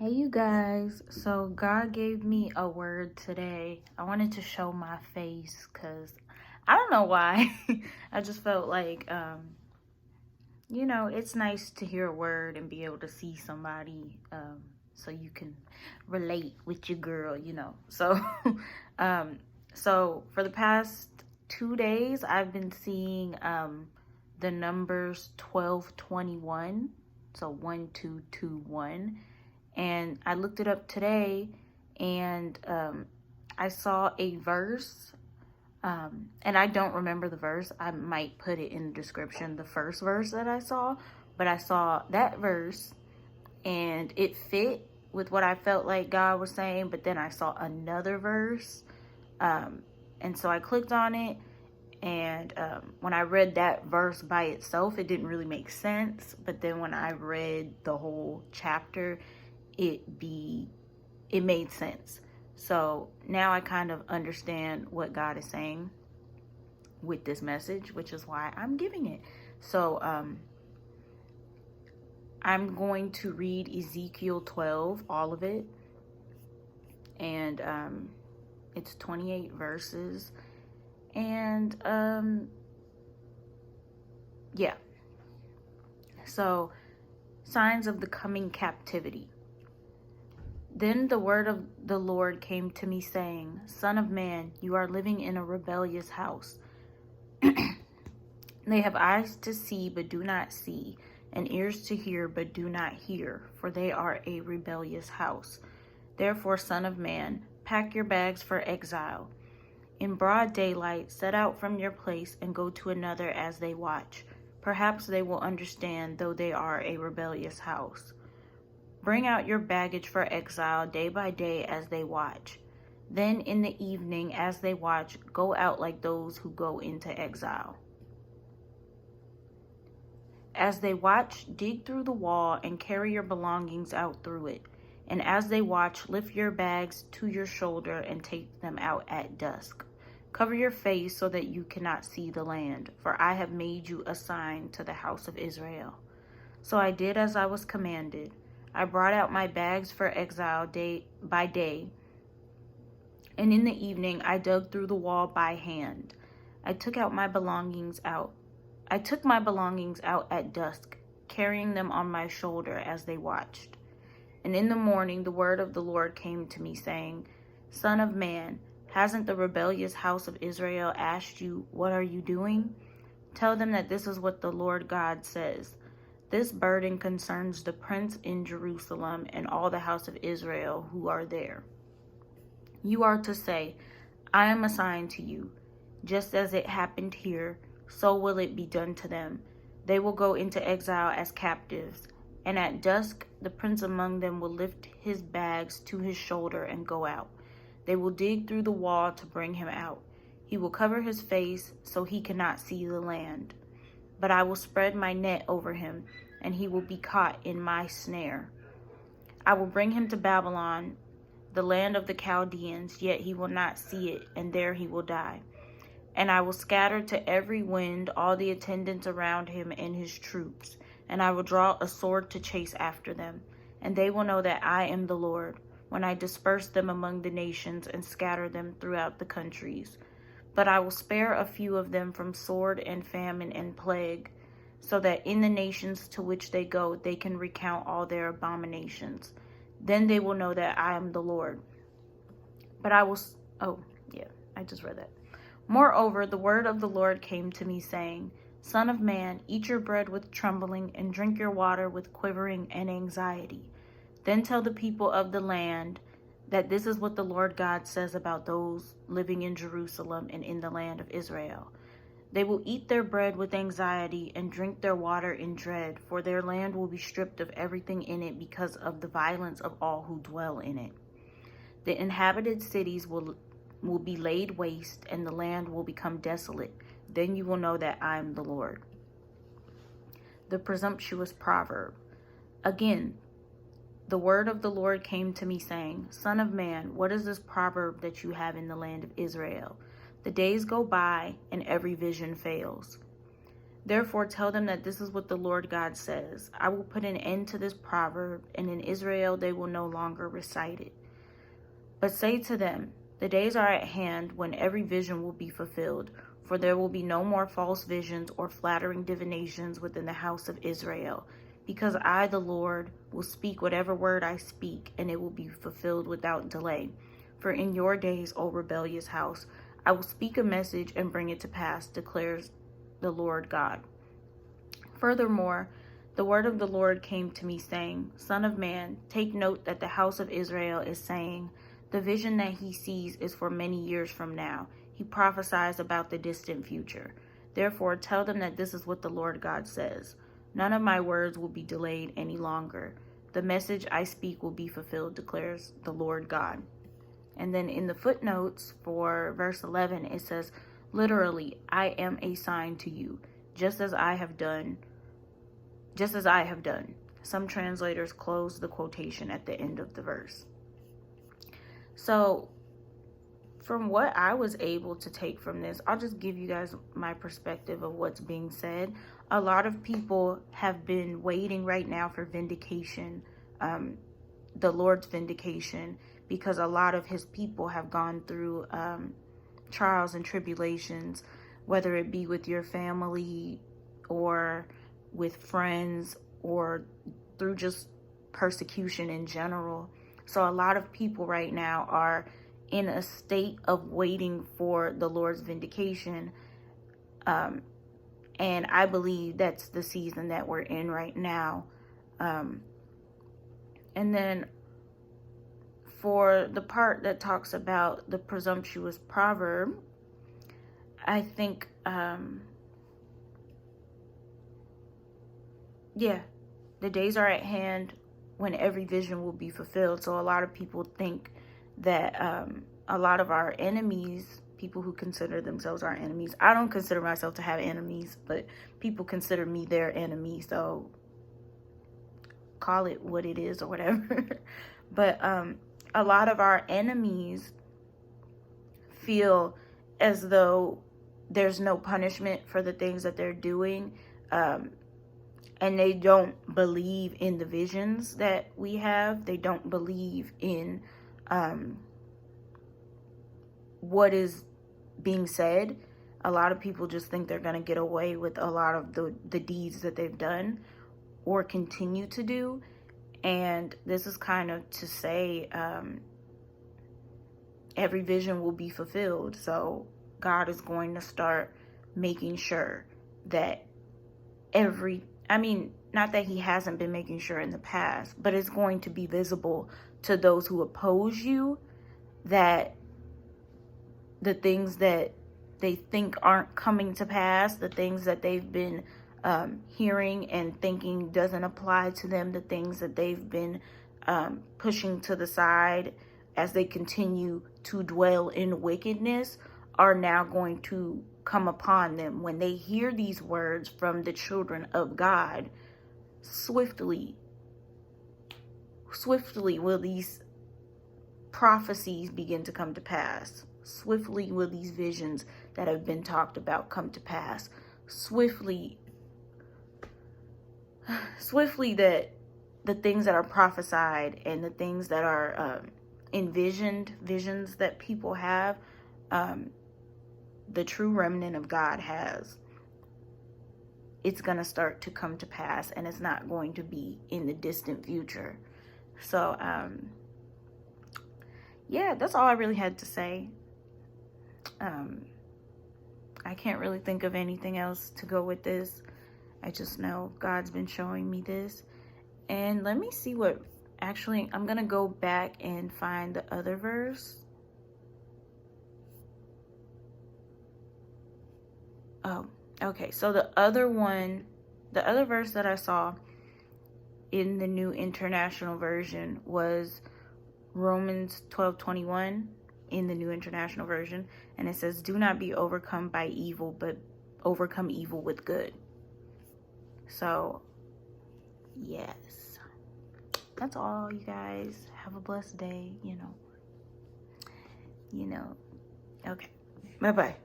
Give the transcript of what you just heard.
Hey you guys, so God gave me a word today. I wanted to show my face because I don't know why. I just felt like, it's nice to hear a word and be able to see somebody so you can relate with your girl. So, um, so for the past 2 days, I've been seeing the numbers 1221, so 1221. And I looked it up today, and I saw a verse, and I don't remember the verse. I might put it in the description, the first verse that I saw, but I saw that verse, and it fit with what I felt like God was saying, but then I saw another verse, and so I clicked on it, and when I read that verse by itself, it didn't really make sense, but then when I read the whole chapter, it made sense. So now I kind of understand what God is saying with this message, which is why I'm giving it. So I'm going to read Ezekiel 12, all of it, and it's 28 verses, and yeah. So, signs of the coming captivity. Then the word of the Lord came to me, saying, Son of man, you are living in a rebellious house. They have eyes to see, but do not see, and ears to hear, but do not hear, for they are a rebellious house. Therefore, Son of man, pack your bags for exile. In broad daylight, set out from your place and go to another as they watch. Perhaps they will understand, though they are a rebellious house. Bring out your baggage for exile day by day as they watch. Then in the evening, as they watch, go out like those who go into exile. As they watch, dig through the wall and carry your belongings out through it. And as they watch, lift your bags to your shoulder and take them out at dusk. Cover your face so that you cannot see the land, for I have made you a sign to the house of Israel. So I did as I was commanded. I brought out my bags for exile day by day, and in the evening I dug through the wall by hand. I took my belongings out at dusk, carrying them on my shoulder as they watched. And in the morning the word of the Lord came to me, saying, Son of man, hasn't the rebellious house of Israel asked you, what are you doing? Tell them that this is what the Lord God says. This burden concerns the prince in Jerusalem and all the house of Israel who are there. You are to say, I am assigned to you. Just as it happened here, so will it be done to them. They will go into exile as captives, and at dusk the prince among them will lift his bags to his shoulder and go out. They will dig through the wall to bring him out. He will cover his face so he cannot see the land. But I will spread my net over him, and he will be caught in my snare. I will bring him to Babylon, the land of the Chaldeans, yet he will not see it, and there he will die. And I will scatter to every wind all the attendants around him and his troops, and I will draw a sword to chase after them. And they will know that I am the Lord, when I disperse them among the nations and scatter them throughout the countries. But I will spare a few of them from sword and famine and plague, so that in the nations to which they go, they can recount all their abominations. Then they will know that I am the Lord. But I will, I just read that. Moreover, the word of the Lord came to me, saying, Son of man, eat your bread with trembling, and drink your water with quivering and anxiety. Then tell the people of the land that this is what the Lord God says about those living in Jerusalem and in the land of Israel. They will eat their bread with anxiety and drink their water in dread, for their land will be stripped of everything in it because of the violence of all who dwell in it. The inhabited cities will be laid waste, and the land will become desolate. Then you will know that I am the Lord. The presumptuous proverb. Again, the word of the Lord came to me, saying, Son of man, what is this proverb that you have in the land of Israel? The days go by, and every vision fails. Therefore tell them that this is what the Lord God says. I will put an end to this proverb, and in Israel they will no longer recite it. But say to them, the days are at hand when every vision will be fulfilled, for there will be no more false visions or flattering divinations within the house of Israel, because I, the Lord, will speak whatever word I speak, and it will be fulfilled without delay. For in your days, O rebellious house, I will speak a message and bring it to pass, declares the Lord God. Furthermore, the word of the Lord came to me, saying, Son of man, take note that the house of Israel is saying, the vision that he sees is for many years from now. He prophesies about the distant future. Therefore, tell them that this is what the Lord God says. None of my words will be delayed any longer. The message I speak will be fulfilled, declares the Lord God. And then in the footnotes for verse 11, it says, literally, I am a sign to you, just as I have done. Some translators close the quotation at the end of the verse. So from what I was able to take from this, I'll just give you guys my perspective of what's being said. A lot of people have been waiting right now for vindication, the Lord's vindication, because a lot of his people have gone through trials and tribulations, whether it be with your family or with friends or through just persecution in general. So a lot of people right now are in a state of waiting for the Lord's vindication. And I believe that's the season that we're in right now. And then for the part that talks about the presumptuous proverb, I think, the days are at hand when every vision will be fulfilled. So a lot of people think that a lot of our enemies, people who consider themselves our enemies, I don't consider myself to have enemies, but people consider me their enemy, so call it what it is or whatever. But a lot of our enemies feel as though there's no punishment for the things that they're doing, and they don't believe in the visions that we have. They don't believe in what is being said. A lot of people just think they're going to get away with a lot of the deeds that they've done or continue to do. And this is kind of to say every vision will be fulfilled. So God is going to start making sure that not that he hasn't been making sure in the past, but it's going to be visible to those who oppose you that the things that they think aren't coming to pass, the things that they've been hearing and thinking doesn't apply to them, the things that they've been pushing to the side as they continue to dwell in wickedness are now going to come upon them. When they hear these words from the children of God, swiftly will these prophecies begin to come to pass. Swiftly will these visions that have been talked about come to pass. Swiftly that the things that are prophesied and the things that are envisioned, visions that people have, the true remnant of God has, it's going to start to come to pass, and it's not going to be in the distant future. So, that's all I really had to say. I can't really think of anything else to go with this. I just know God's been showing me this. And let me see I'm going to go back and find the other verse. Oh, okay. So the other verse that I saw in the New International Version was Romans 12:21 in the New International Version. And it says, do not be overcome by evil, but overcome evil with good. So, yes. That's all, you guys. Have a blessed day, Okay. Bye-bye.